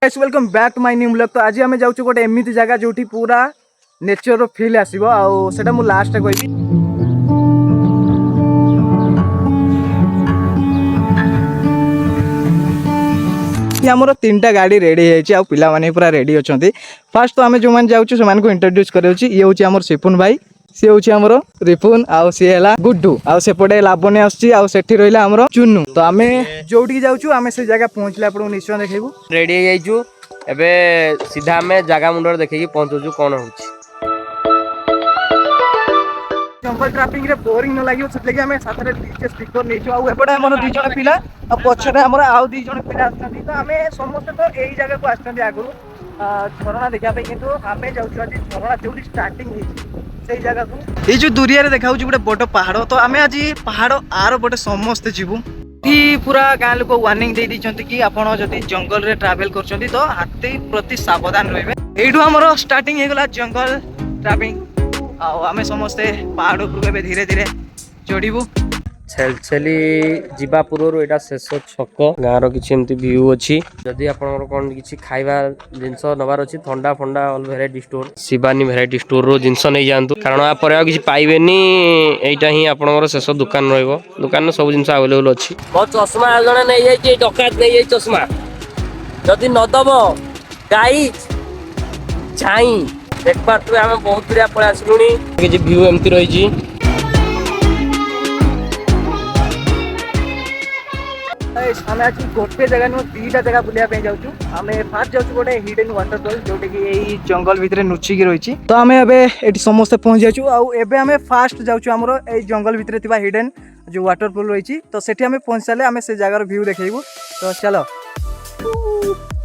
Guys welcome back to my new blog. तो आज आम जाऊँ गोटे एमती जगह जो पूरा नेचर फील आसो आटा मुझे लास्ट कहबी। आमर 3टा गाड़ी रेडी है पिला माने पूरा रेडी अच्छा। फास्ट तो आम जो मैंने जाऊँ से इंट्रोड्यूस कर ये हूँ आम सिपुन भाई, सी हूँ आमर रिपुन आउ सी है गुड्डू आउे लावण्य आठी रहा आमर चुन्नू। तो आम जो जाऊँ आम से जगह पहुँचले आपको निश्चय देखू। रेडी हो एबे सीधा आम जगह मुंडर देखिए पहुँचु कौन हो जंगल ट्राफिक रे बोरिंग न लगे से आम साथ डीजे स्पीकर नहीं एपटे आम 2 जण पिला पछरे आम आउ 2 जण पिला आछथि। तो आम समस्त तो यही जगह को आछथि आगु झरणा देखा किंतु आम जाऊँ झरणा जो स्टार्टिंग से जगह को ये जो दूरिया रे देखा गोटे बड़ पहाड़। तो आम आज पहाड़ आर पटे समस्ते जीवु पूरा गाँ लोक वार्निंग दे दी कि आपड़ जदि जंगल रे ट्रावेल कर तो हाथी प्रति सावधान रही। यू आम स्टार्टिंग होगला जंगल ट्रावेलिंग आम समस्ते पहाड़ उपरକୁ धीरे धीरे चढ़ू। छेलछेली जीवा पूर्व यहाँ शेष छक गाँव किसी व्यू अच्छी जदि आप खाଇବା जिनस नबार अच्छी ठंडा फंडा all variety store Shivani variety store रो जिनस नहीं जातु कारण आप किसी पाइबेनी। यहीटा ही आपंकर शेष दुकान रुकान सब जिन आवेलेबल अच्छी। बहुत चश्मा जड़े नहीं जाइए डकायत नहीं जाइए चश्मा जदि नदब गाई झाई देख पारे आम बहुत दूरिया पलि आसलुणी किसी व्यू एमती रही। आम आज गोटे जगह नुह 2टा जगह बुलाया जाऊँ। आम फास्ट जाऊँ गोटे हिडन वाटरफॉल जोटा कि यही जंगल भितर नुचिकी रही। तो आम एवं समस्ते पहुँच जाऊँ आम फास्ट जाऊँ आमर ये जंगल भितर हिडन जो वाटरफॉल रही। तो सेठी आम पहुँच सारे आम से जगार व्यू देखू। तो चलो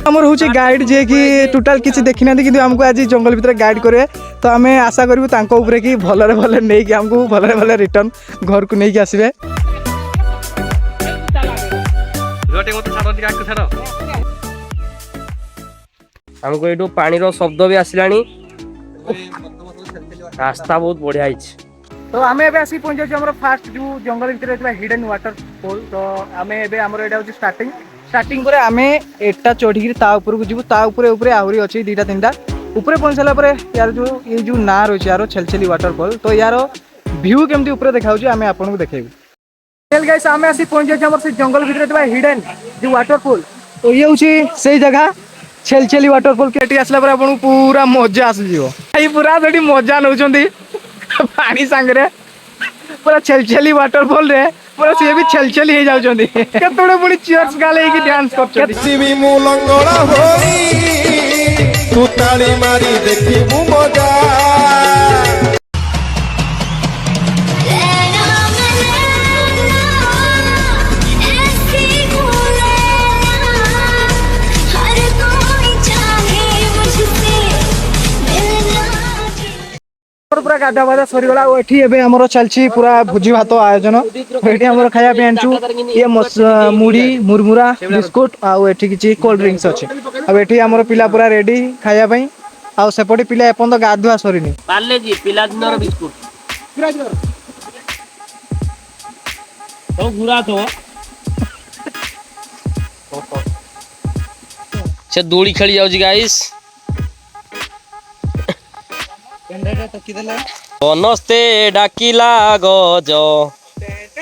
आमर हूँ गाइड जे कि टोटाल किसी देखी ना कि आमको आज जंगल भितर गाइड करेंगे। तो आम आशा करूँ कि भलरे भले नहीं कि आमको भलरे भले रिटर्न घर को नहीं आसबे। हमको ये पानी रो शब्द भी आसलानी रास्ता बहुत बढ़िया है। तो आम एवं आसिक पहुँच जाऊँ फास्ट जो जंगल भितर हिडन वाटरफॉल। तो आम एवं स्टार्टिंग पर आम एटा चढ़ी उपरକୁ जीवु ऊपर आहरी अच्छी 2टा 3टा ऊपर पहुँच सारा यार जो ये जो ना रही यार छेलछेली वाटरफॉल। तो यार व्यू केमती ऊपर देखा आम आपको देखेबू। गाइस आम आसी पहुँच जाऊँ से जंगल भितर हिडन जो वाटरफॉल। तो ये हूँ से जगह छेलछेली वाटरफॉल के आसला आपको पूरा मजा आसजी पूरा से मजा नौ पानी सांगे पूरा छेलछेली वाटरफॉल रे पूरा सी भी छेलछेली हो जाउछंदी केतोड़े पुणी चियर्स गाले की डांस करछंदी केतसी मु लंगड़ा होई तू ताली मारी देखिबू मजा। पूरा गाधा बाधा सरीगला आमर चलती पूरा भोजी भात आयोजन। ये आम खाया आनचु ये मुढ़ी मुरमुरा बिस्कुट आठी किसी कोल्ड ड्रिंक्स अच्छे आठी आम पिला पूरा रेडी खायापी आउपटे पिला एपर्त गाधुआ सरीनी से दूली खेली जाऊँ गाइस बनस्ते डाकिला गज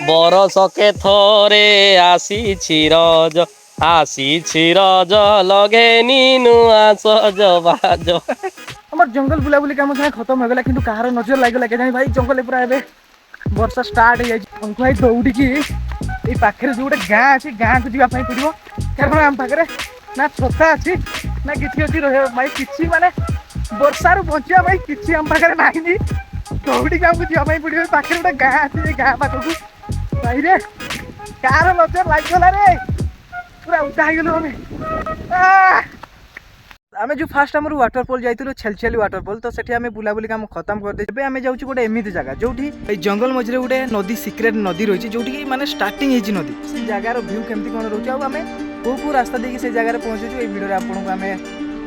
बरसके थरे आसी रज लगे नुआ सज बाज। हमार जंगल बुलाबुली काम खत्म हो गला किंतु कहार नजर लागला के भाई जंगल पूरा एबे वर्षा स्टार्ट हो जाए भाई दौड़ी ये पाखे जो गोटे गाँ अच्छी गाँ को जावाई पड़ो कारण आम पाखे ना छता अच्छी ना किसी अच्छी रही भाई कि माने वर्षार बचा भाई किसी आम पाखे ना दौड़ी आमको जावाई पड़ो पाखे गोटे गाँ अच्छी गाँ पाखक भाई रे कार नजर लगला रे पूरा उदा हो आम जो फास्ट आम वाटरफॉल जाइलु छेलछेली वाटरफॉल। तो सेठी आम बुलाबुली काम खत्म करदे आम जाऊँ गोटे एमती जगह जो जंगल मझे गोटे नदी सिक्रेट नदी रही जो माने स्टार्टिंग होती नदी से जगार व्यू केमती कौन रोचे आम कौ रास्ता देखिए से जगह पहुँचु ये वीडियो आपको आम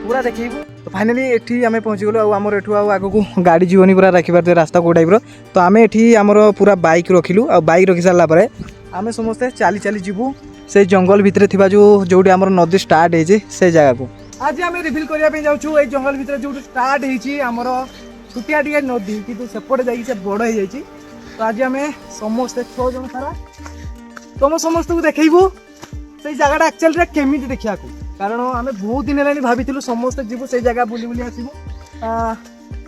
पूरा देखू। तो फाइनाली एठी आम पहुँचीगलु आमर एठू आग को गाड़ी जीवनी पूरा रखी पारे रास्ता कौ टाइप तो आम एठी आमर पूरा बाइक रखिलु बाइक रखी सारापर आम समस्ते चली चली जीवु से जंगल भितर जो जोटी आमर नदी स्टार्ट है से जगह को। आज आम रिभिल करने जाऊँ ये जंगल भितर जो स्टार्ट होमर छुटिया टे नदी कि सेपटे जा बड़ हो जाए। तो आज आम समस्ते 6 जन सारा तुम समस्त को देखू से जगह एक्चुअली केमी देखा कारण आम बहुत दिन है भाभी समस्ते जीवु से जगह बुली बुली आसबू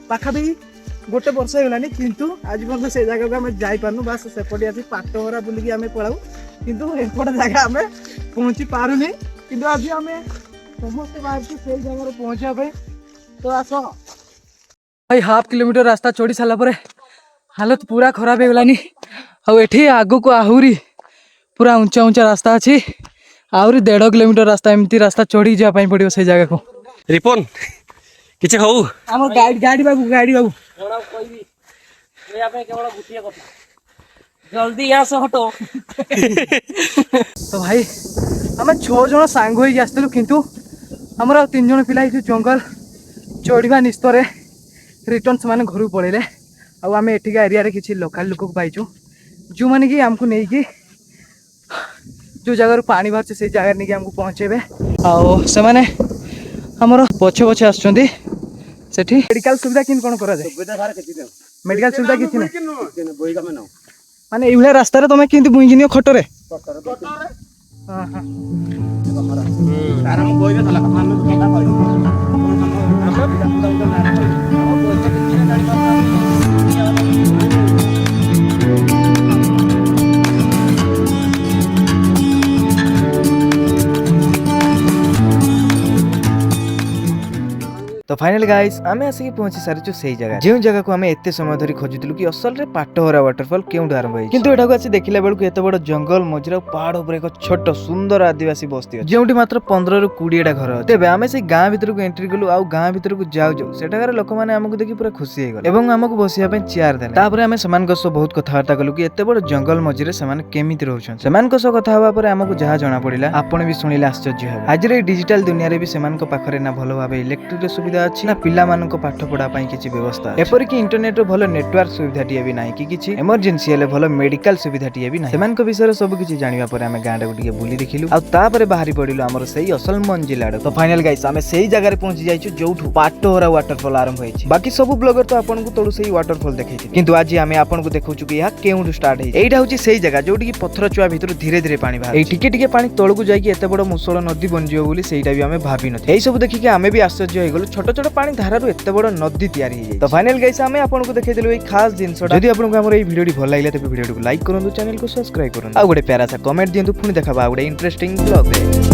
पाखापाखि गोटे वर्ष होगलानी किंतु आज पर्यटन से जगह को आम जापारू बास सेपटे आसी पाटहरा बुलिकी आम पलाऊ किंतु एपट जगह आम पहुँची पारूनी किंतु आज आम समस्ते बाहर से जगह पहुँचापी। तो आस भाई हाफ किलोमीटर रास्ता चढ़ी सारापर हालत पूरा खराब होगलानी आठी आग को आहरी पूरा ऊंचा ऊंचा रास्ता अच्छी आहरी 1.5 किलोमीटर रास्ता एमती रास्ता चढ़ी जावाई पड़ो से जगह को। रिपन किसी खाऊ आम गाड़ी बाबू जल्दी यहाँ से हटो। तो भाई आम 6 जन सांग हो आसलु किंतु आमर 3 जन पिला जंगल चढ़ा निस्तर रिटर्न से घर पड़े आम एठिका एरिया किसी लोकल लोक पाइचु जो मैंने कि आमको नहीं कि जो जगार पानी बाहर से जगह नहीं आमको पहुँचेबे आने आमर पछे पछे आसुँच सेठी मेडिकल सुविधा कि कौन करा जाए मेडिकल सुविधा किसी ना माने ये रास्ता तुम कि बुईकी नियो खटरे तो फाइनल गाइस आमे आसिक पहुंची सारिछु सेही जगह जे जगह को आमे एते समय धरि खोजुतिलु कि असल रे पाटहरा वाटरफॉल केउंड आरंभ होई किंतु एठाको आसी देखिला बेलकु एते बड़ जंगल मझिरा पहाड़ ऊपर एक छोट सुंदर आदिवासी बस्ती अछि जेउटी मात्र 15 रु 20 टा घर अछि। तेबे आमे से गां भीतर को एंट्री कलु आ गां भीतर को जाउ जाउ सेठाकार लोक माने हमकु देखि पूरा खुशी हे गले एवं हमकु बसिया पे चेयर देले तापरे आमे समान को बहुत कथा वार्ता कलु कि एते बड़ जंगल मझिरे समान केमिति रहउछन समान को कथा हवा पर हमकु जहा जणा पडिला आपण भी सुनिले आश्चर्य हेबे। आज रे डिजिटल दुनिया रे भी समान को पाखरे ना भलो भाबे इलेक्ट्रिक सुविधा अछि ना पिला को पाठ पढ़ा किसी व्यवस्था एपरिक इंटरनेट रो भलो नेटवर्क सुविधा टीए भी नाही कि किछि इमरजेंसी हेले भलो मेडिकल सुविधा टीए भी नाही सेमान को विषय सब किछि जानिबा पर हमें गांडा गुटिके बुली देखिलु आ तापरे बाहरी पडिलु हमर सही असलमन जिल्ला। तो फाइनल गाइस हमें सही जगह रे पहुंची जाइछु जोठु पाटहरा वाटरफॉल आरंभ होइछि। बाकी सब ब्लॉगर तो आपन को तळु सही वाटरफॉल देखैछि किंतु आज हमें आपन को देखौछु कि या केउंड स्टार्ट हे एटा होछि सही जगह जोठी कि पत्थर चुआ भीतर धीरे धीरे पानी बाहर ए टिके टिके पानी तळु को जाई कि एते बड़ मुसळ नदी बन जियो बोली सेटा भी हमें भाबी न एई सब देखि कि हमें भी आश्चर्य होई गेलु छोट छोट पानी धारा रो एते बड़ नदी तैयारी है। तो फाइनल गाइस हमें आपन को देखै देलु ए खास जिंस जदि आपन को हमर ए वीडियो भल लागले त वीडियो को लाइक करंतु चैनल को सब्सक्राइब करंतु आ गोटे प्यारा सा कमेंट दियंतु पुनी देखाबा गोटे इंटरेस्टिंग ब्लॉग रे।